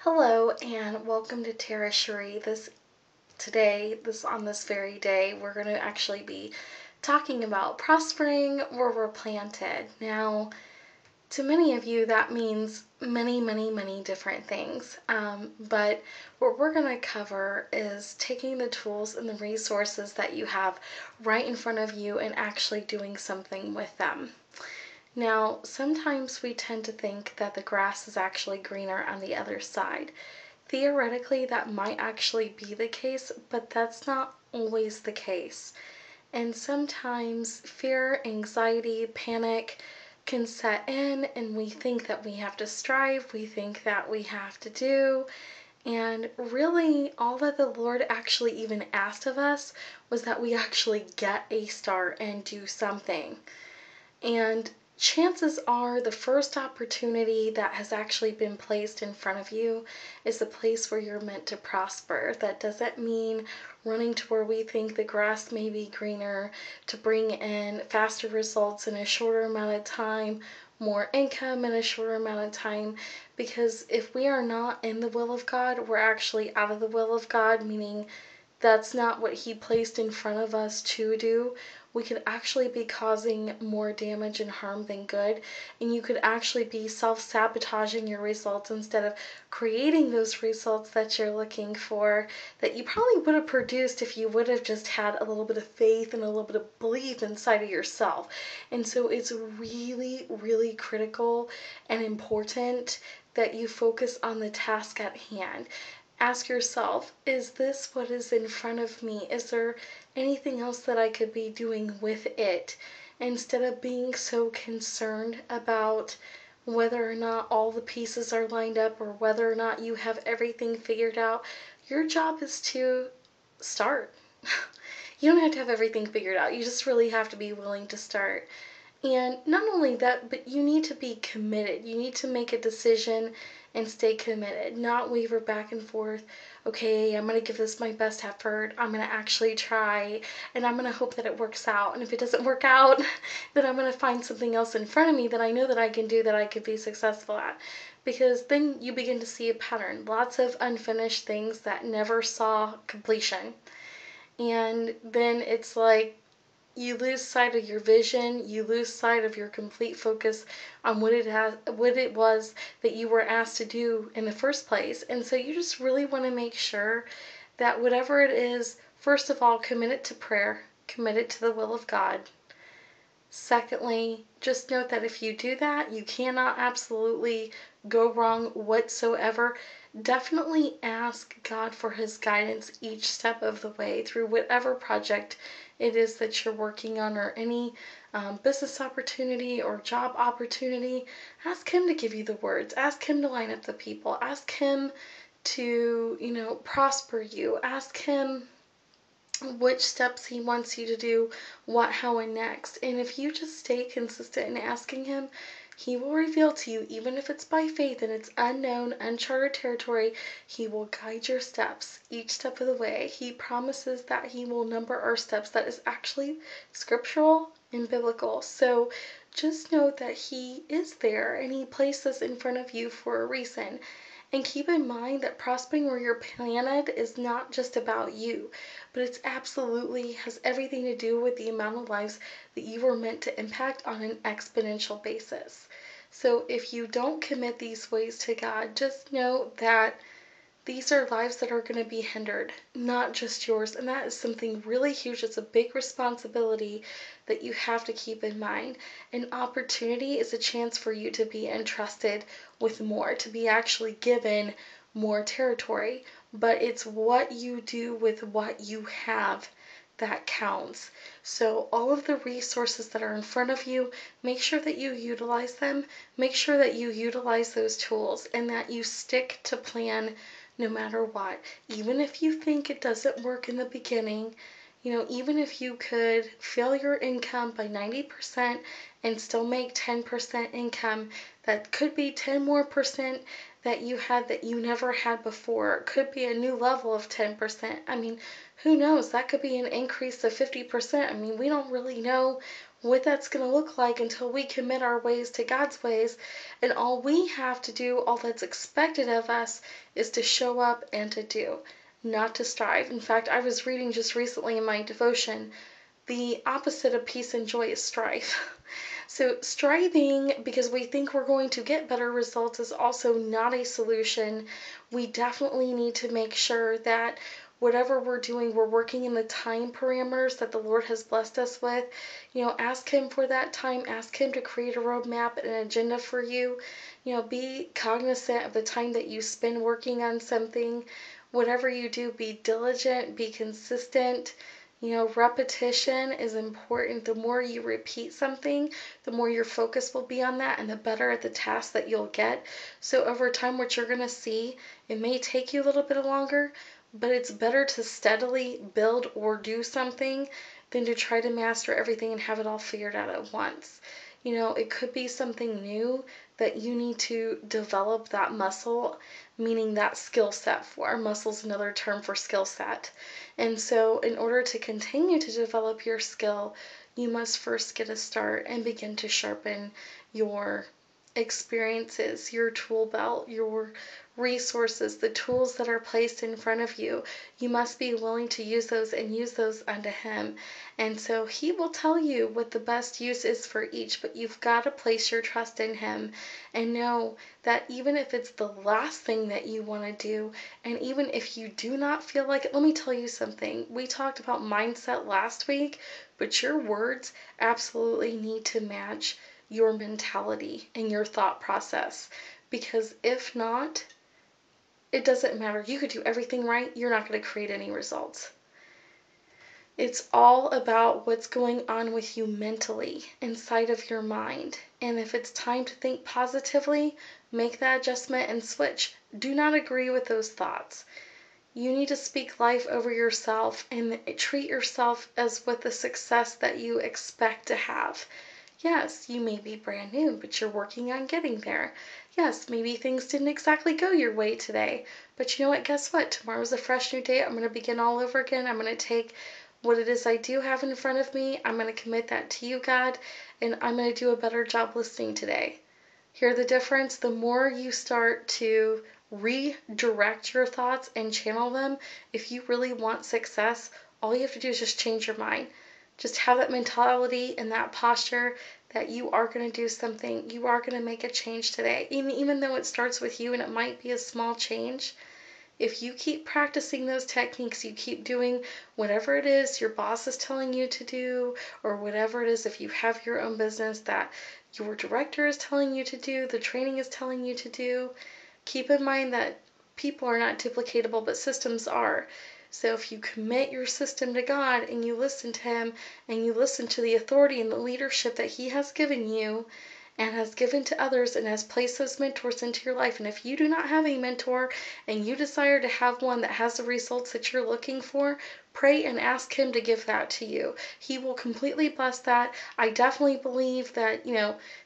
Hello and welcome to Tara Cherie. On this very day, we're going to actually be talking about prospering where we're planted. Now, to many of you, that means many different things. But what we're going to cover is taking the tools and the resources that you have right in front of you and actually doing something with them. Now, sometimes we tend to think that the grass is actually greener on the other side. Theoretically, that might actually be the case, but that's not always the case. And sometimes fear, anxiety, panic can set in, and we think that we have to strive, we think that we have to do. And really, all that the Lord actually even asked of us was that we actually get a start and do something. And chances are the first opportunity that has actually been placed in front of you is the place where you're meant to prosper. That doesn't mean running to where we think the grass may be greener to bring in faster results in a shorter amount of time, more income in a shorter amount of time, because if we are not in the will of God, we're actually out of the will of God, meaning that's not what He placed in front of us to do. We could actually be causing more damage and harm than good, and you could actually be self-sabotaging your results instead of creating those results that you're looking for, that you probably would have produced if you would have just had a little bit of faith and a little bit of belief inside of yourself. And so it's really critical and important that you focus on the task at hand. Ask yourself, is this what is in front of me? Is there anything else that I could be doing with it? Instead of being so concerned about whether or not all the pieces are lined up or whether or not you have everything figured out, your job is to start. You don't have to have everything figured out. You just really have to be willing to start. And not only that, but you need to be committed. You need to make a decision and stay committed, not waver back and forth. Okay, I'm going to give this my best effort. I'm going to actually try, and I'm going to hope that it works out. And if it doesn't work out, then I'm going to find something else in front of me that I know that I can do, that I could be successful at. Because then you begin to see a pattern. Lots of unfinished things that never saw completion. And then it's like, you lose sight of your vision, you lose sight of your complete focus on what it was that you were asked to do in the first place. And so you just really want to make sure that whatever it is, first of all, commit it to prayer, commit it to the will of God. Secondly, just note that if you do that, you cannot absolutely go wrong whatsoever. Definitely ask God for His guidance each step of the way through whatever project it is that you're working on, or any business opportunity or job opportunity. Ask Him to give you the words. Ask Him to line up the people. Ask Him to, prosper you. Ask Him which steps He wants you to do, what, how, and next. And if you just stay consistent in asking Him, He will reveal to you, even if it's by faith and it's unknown, uncharted territory, He will guide your steps each step of the way. He promises that He will number our steps. That is actually scriptural and biblical. So just know that He is there and He placed us in front of you for a reason. And keep in mind that prospering where you're planted is not just about you, but it's absolutely has everything to do with the amount of lives that you were meant to impact on an exponential basis. So if you don't commit these ways to God, just know that these are lives that are going to be hindered, not just yours. And that is something really huge. It's a big responsibility that you have to keep in mind. An opportunity is a chance for you to be entrusted with more, to be actually given more territory. But it's what you do with what you have that counts. So all of the resources that are in front of you, make sure that you utilize them. Make sure that you utilize those tools and that you stick to plan no matter what. Even if you think it doesn't work in the beginning, even if you could fill your income by 90% and still make 10% income, that could be 10 more percent that you had that you never had before. It could be a new level of 10%. I mean, who knows? That could be an increase of 50%. I mean, we don't really know what that's going to look like until we commit our ways to God's ways. And all we have to do, all that's expected of us, is to show up and to do, not to strive. In fact, I was reading just recently in my devotion, the opposite of peace and joy is strife. So, striving because we think we're going to get better results is also not a solution. We definitely need to make sure that whatever we're doing, we're working in the time parameters that the Lord has blessed us with. Ask Him for that time. Ask Him to create a roadmap and an agenda for you. Be cognizant of the time that you spend working on something. Whatever you do, be diligent, be consistent. Repetition is important. The more you repeat something, the more your focus will be on that and the better at the task that you'll get. So over time, what you're going to see, it may take you a little bit longer, but it's better to steadily build or do something than to try to master everything and have it all figured out at once. It could be something new that you need to develop that muscle, meaning that skill set for. Muscle's another term for skill set. And so in order to continue to develop your skill, you must first get a start and begin to sharpen your experiences, your tool belt, your resources, the tools that are placed in front of you. You must be willing to use those and use those unto Him. And so He will tell you what the best use is for each, but you've got to place your trust in Him and know that even if it's the last thing that you want to do, and even if you do not feel like it, let me tell you something. We talked about mindset last week, but your words absolutely need to match your mentality and your thought process. Because if not, it doesn't matter. You could do everything right, you're not going to create any results. It's all about what's going on with you mentally, inside of your mind. And if it's time to think positively, make that adjustment and switch. Do not agree with those thoughts. You need to speak life over yourself and treat yourself as with the success that you expect to have. Yes, you may be brand new, but you're working on getting there. Yes, maybe things didn't exactly go your way today, but you know what? Guess what? Tomorrow's a fresh new day. I'm going to begin all over again. I'm going to take what it is I do have in front of me. I'm going to commit that to you, God, and I'm going to do a better job listening today. Hear the difference? The more you start to redirect your thoughts and channel them, if you really want success, all you have to do is just change your mind. Just have that mentality and that posture that you are going to do something. You are going to make a change today. Even though it starts with you and it might be a small change, if you keep practicing those techniques, you keep doing whatever it is your boss is telling you to do, or whatever it is, if you have your own business that your director is telling you to do, the training is telling you to do, keep in mind that people are not duplicatable, but systems are. So if you commit your system to God and you listen to Him and you listen to the authority and the leadership that He has given you and has given to others and has placed those mentors into your life, and if you do not have a mentor and you desire to have one that has the results that you're looking for, pray and ask Him to give that to you. He will completely bless that. I definitely believe that,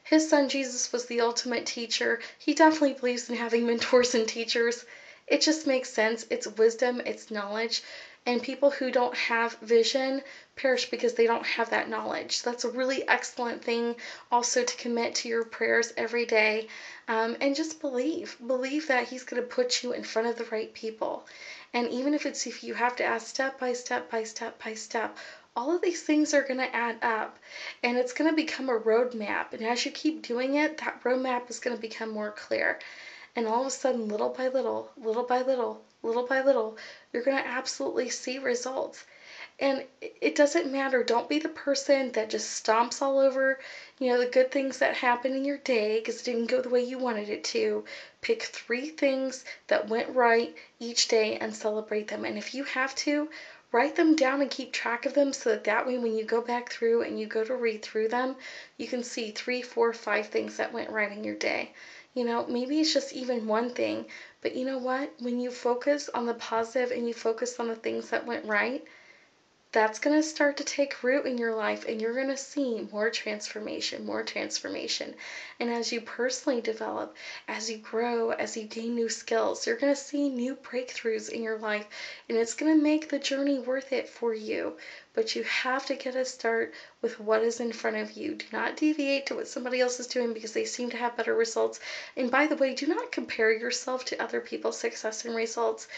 His Son Jesus was the ultimate teacher. He definitely believes in having mentors and teachers. It just makes sense. It's wisdom, it's knowledge. And people who don't have vision perish because they don't have that knowledge. So that's a really excellent thing also to commit to your prayers every day. And just believe. Believe that He's going to put you in front of the right people. And even if you have to ask step by step by step by step, all of these things are going to add up. And it's going to become a roadmap. And as you keep doing it, that roadmap is going to become more clear. And all of a sudden, little by little, little by little, little by little, you're going to absolutely see results. And it doesn't matter. Don't be the person that just stomps all over, the good things that happen in your day because it didn't go the way you wanted it to. Pick 3 things that went right each day and celebrate them. And if you have to, write them down and keep track of them so that way when you go back through and you go to read through them, you can see 3, 4, 5 things that went right in your day. Maybe it's just even one thing, but you know what? When you focus on the positive and you focus on the things that went right, that's going to start to take root in your life, and you're going to see more transformation, more transformation. And as you personally develop, as you grow, as you gain new skills, you're going to see new breakthroughs in your life, and it's going to make the journey worth it for you. But you have to get a start with what is in front of you. Do not deviate to what somebody else is doing because they seem to have better results. And by the way, do not compare yourself to other people's success and results.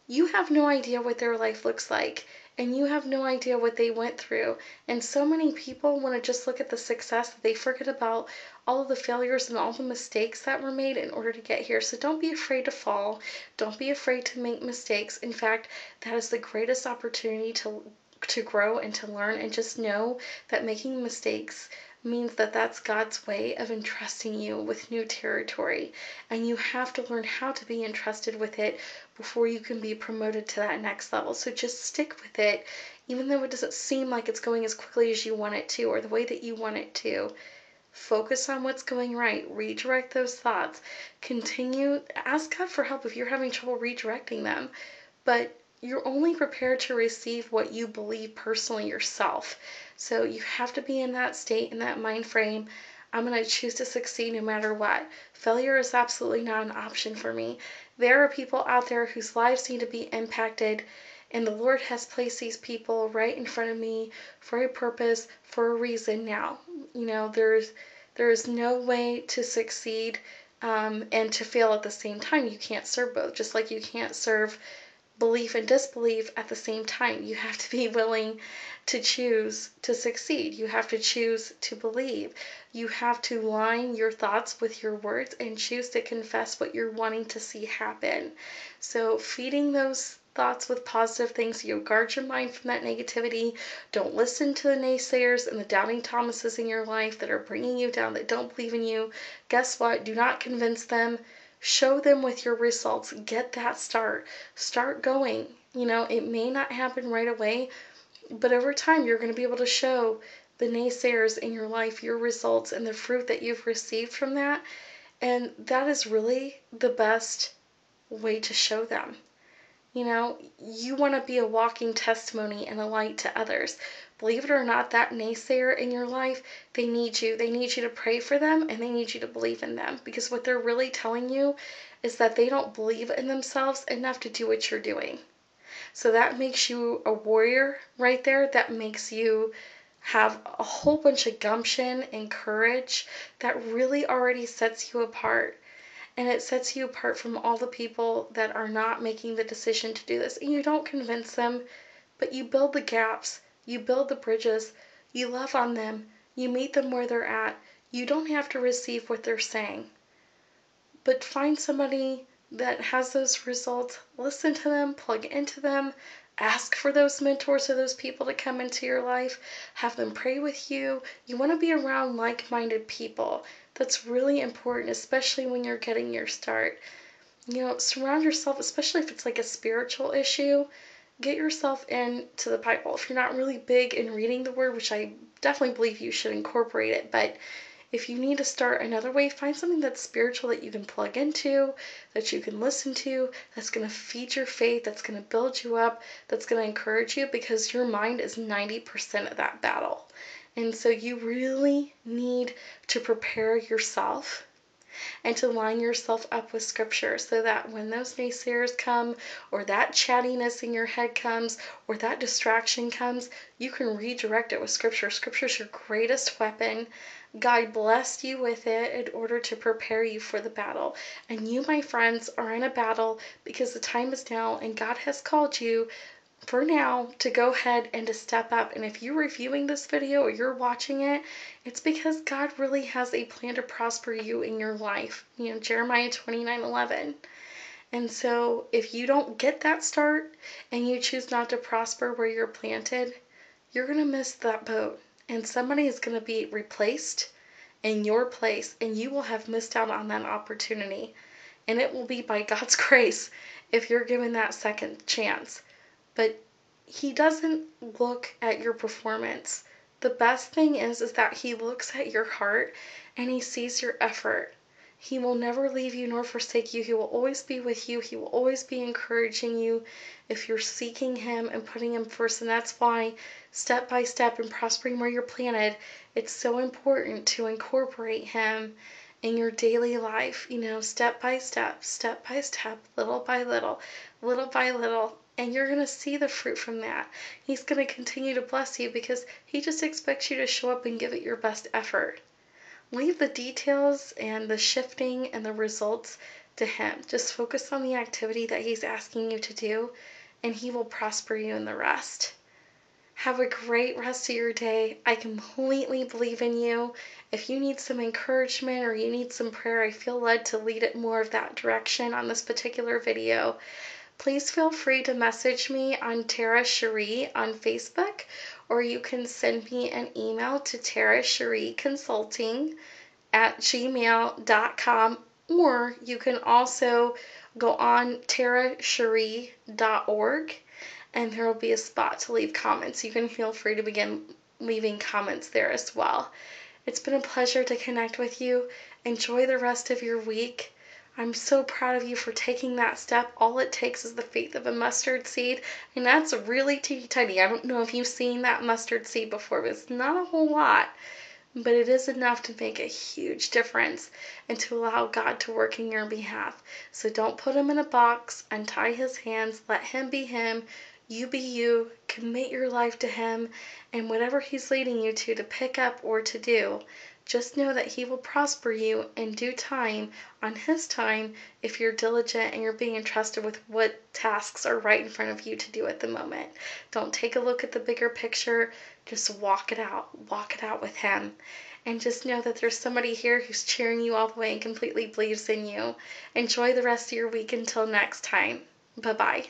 You have no idea what their life looks like, and you have no idea what they went through. And so many people want to just look at the success that they forget about all of the failures and all the mistakes that were made in order to get here. So don't be afraid to fall. Don't be afraid to make mistakes. In fact, that is the greatest opportunity to grow and to learn, and just know that making mistakes means that that's God's way of entrusting you with new territory, and you have to learn how to be entrusted with it before you can be promoted to that next level. So just stick with it, even though it doesn't seem like it's going as quickly as you want it to or the way that you want it to. Focus on what's going right. Redirect those thoughts. Continue, ask God for help if you're having trouble redirecting them. But you're only prepared to receive what you believe personally yourself. So you have to be in that state, in that mind frame. I'm going to choose to succeed no matter what. Failure is absolutely not an option for me. There are people out there whose lives need to be impacted, and the Lord has placed these people right in front of me for a purpose, for a reason now. There is no way to succeed and to fail at the same time. You can't serve both, just like you can't serve belief and disbelief at the same time. You have to be willing to choose to succeed. You have to choose to believe. You have to line your thoughts with your words and choose to confess what you're wanting to see happen. So feeding those thoughts with positive things, guard your mind from that negativity. Don't listen to the naysayers and the doubting Thomases in your life that are bringing you down, that don't believe in you. Guess what? Do not convince them. Show them with your results. Get that start. Start going. It may not happen right away, but over time you're going to be able to show the naysayers in your life your results and the fruit that you've received from that. And that is really the best way to show them. You want to be a walking testimony and a light to others. Believe it or not, that naysayer in your life, they need you. They need you to pray for them, and they need you to believe in them, because what they're really telling you is that they don't believe in themselves enough to do what you're doing. So that makes you a warrior right there. That makes you have a whole bunch of gumption and courage that really already sets you apart. And it sets you apart from all the people that are not making the decision to do this. And you don't convince them, but you build the gaps, you build the bridges, you love on them, you meet them where they're at. You don't have to receive what they're saying. But find somebody that has those results, listen to them, plug into them, ask for those mentors or those people to come into your life, have them pray with you. You want to be around like-minded people. That's really important, especially when you're getting your start. Surround yourself, especially if it's like a spiritual issue, get yourself into the Bible. If you're not really big in reading the Word, which I definitely believe you should incorporate it, but if you need to start another way, find something that's spiritual that you can plug into, that you can listen to, that's going to feed your faith, that's going to build you up, that's going to encourage you, because your mind is 90% of that battle. And so you really need to prepare yourself and to line yourself up with Scripture, so that when those naysayers come, or that chattiness in your head comes, or that distraction comes, you can redirect it with Scripture. Scripture is your greatest weapon. God blessed you with it in order to prepare you for the battle. And you, my friends, are in a battle because the time is now, and God has called you for now to go ahead and to step up. And if you're reviewing this video or you're watching it, it's because God really has a plan to prosper you in your life. Jeremiah 29:11. And so if you don't get that start and you choose not to prosper where you're planted, you're going to miss that boat. And somebody is going to be replaced in your place, and you will have missed out on that opportunity. And it will be by God's grace if you're given that second chance. But He doesn't look at your performance. The best thing is that He looks at your heart, and He sees your effort. He will never leave you nor forsake you. He will always be with you. He will always be encouraging you if you're seeking Him and putting Him first. And that's why, step by step, in prospering where you're planted, it's so important to incorporate Him in your daily life, step by step, little by little, little by little. And you're going to see the fruit from that. He's going to continue to bless you because He just expects you to show up and give it your best effort. Leave the details and the shifting and the results to Him. Just focus on the activity that He's asking you to do, and He will prosper you in the rest. Have a great rest of your day. I completely believe in you. If you need some encouragement or you need some prayer, I feel led to lead it more of that direction on this particular video. Please feel free to message me on Tara Cherie on Facebook, or you can send me an email to tarachérieconsulting@gmail.com, or you can also go on taracherie.org, and there will be a spot to leave comments. You can feel free to begin leaving comments there as well. It's been a pleasure to connect with you. Enjoy the rest of your week. I'm so proud of you for taking that step. All it takes is the faith of a mustard seed, and that's really teeny tiny. I don't know if you've seen that mustard seed before, but it's not a whole lot. But it is enough to make a huge difference and to allow God to work in your behalf. So don't put Him in a box. Untie His hands. Let Him be Him. You be you. Commit your life to Him. And whatever He's leading you to pick up or to do, just know that He will prosper you in due time, on His time, if you're diligent and you're being entrusted with what tasks are right in front of you to do at the moment. Don't take a look at the bigger picture. Just walk it out. Walk it out with Him. And just know that there's somebody here who's cheering you all the way and completely believes in you. Enjoy the rest of your week until next time. Bye-bye.